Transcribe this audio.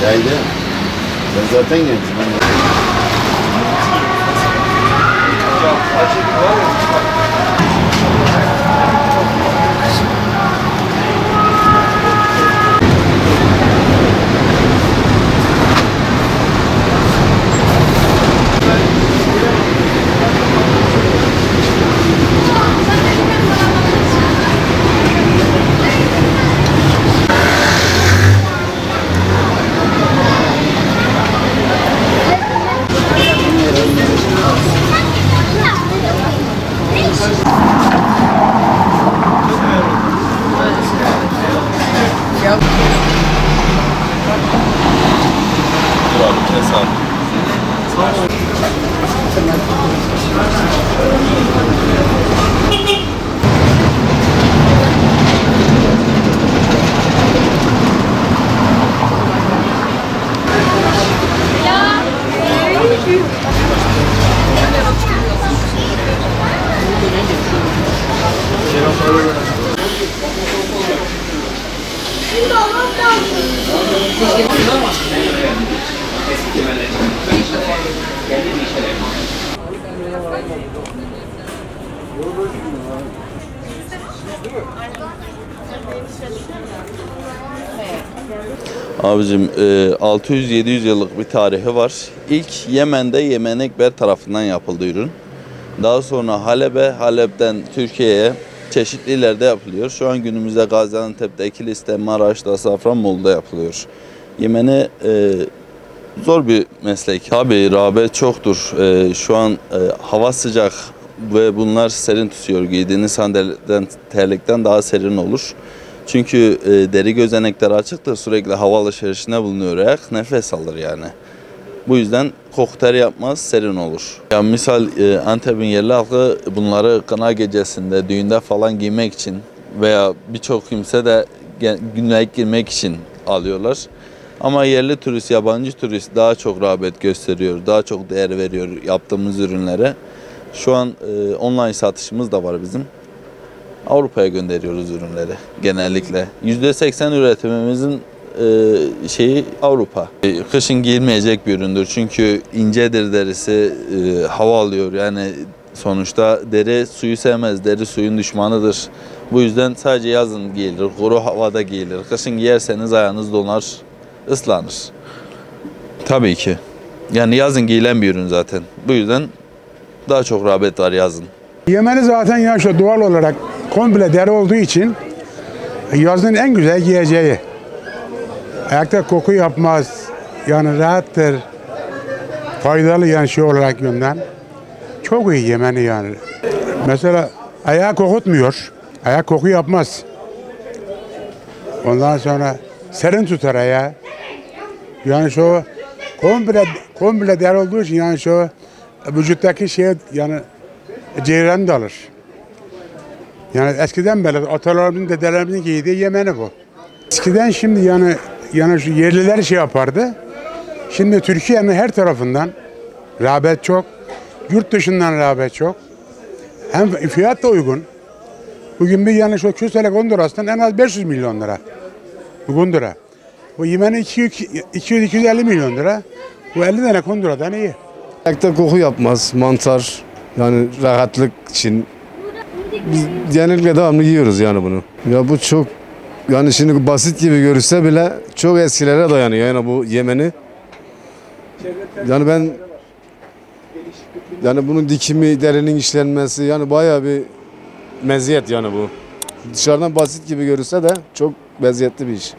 Yaydı. Ben zaten gençim. Abicim 600-700 yıllık bir tarihi var. İlk Yemen'de Yemen Ekber tarafından yapıldı ürün. Daha sonra Halep'e, Halep'ten Türkiye'ye çeşitli illerde yapılıyor. Şu an günümüzde Gaziantep'te, Kilis'te, Maraş'ta, Safranbolu'da yapılıyor. Yemen'e zor bir meslek. Tabii rağbet çoktur. Şu an hava sıcak ve bunlar serin tutuyor. Giydiğiniz sandalyetten, terlikten daha serin olur. Çünkü deri gözenekleri açıktır. Sürekli hava alışverişine bulunuyor ayak. Nefes alır yani. Bu yüzden koku ter yapmaz, serin olur. Yani misal Antep'in yerli halkı bunları kına gecesinde, düğünde falan giymek için veya birçok kimse de günlük girmek için alıyorlar. Ama yerli turist, yabancı turist daha çok rağbet gösteriyor, daha çok değer veriyor yaptığımız ürünlere. Şu an online satışımız da var bizim. Avrupa'ya gönderiyoruz ürünleri genellikle. %80 üretimimizin şeyi Avrupa. Kışın giyilmeyecek bir üründür çünkü incedir derisi, hava alıyor. Yani sonuçta deri suyu sevmez, deri suyun düşmanıdır. Bu yüzden sadece yazın giyilir, kuru havada giyilir. Kışın giyerseniz ayağınız donar, ıslanır. Tabii ki. Yani yazın giyilen bir ürün zaten. Bu yüzden daha çok rağbet var yazın. Yemen'i zaten yani şu doğal olarak komple deri olduğu için yazın en güzel giyeceği. Ayakta koku yapmaz, yani rahattır, faydalı yani şey olarak yönden. Çok iyi Yemen'i yani. Mesela ayağı kokutmuyor, ayak koku yapmaz. Ondan sonra serin tutar ayağı. Yani şu komple deri olduğu için yani şu vücuttaki şey yani ceyran da alır. Yani eskiden beri atalarımızın, dedelerimizin giydiği Yemen'i bu. Eskiden şimdi yani şu yerliler şey yapardı. Şimdi Türkiye'nin her tarafından rağbet çok. Yurt dışından rağbet çok. Hem fiyat da uygun. Bugün bir yani şu küsele Gonduras'tan en az 500 milyon lira. Bu Gondura. Bu Yemen'in 200-250 milyon lira. Bu 50 tane Gondura'dan iyi. Ayakta koku yapmaz, mantar. Yani rahatlık için. Biz genellikle devamlı yiyoruz yani bunu. Ya bu çok yani şimdi basit gibi görünse bile çok eskilere dayanıyor yani bu Yemen'i. Yani ben yani bunun dikimi, derinin işlenmesi yani bayağı bir meziyet yani bu. Dışarıdan basit gibi görünse de çok meziyetli bir iş.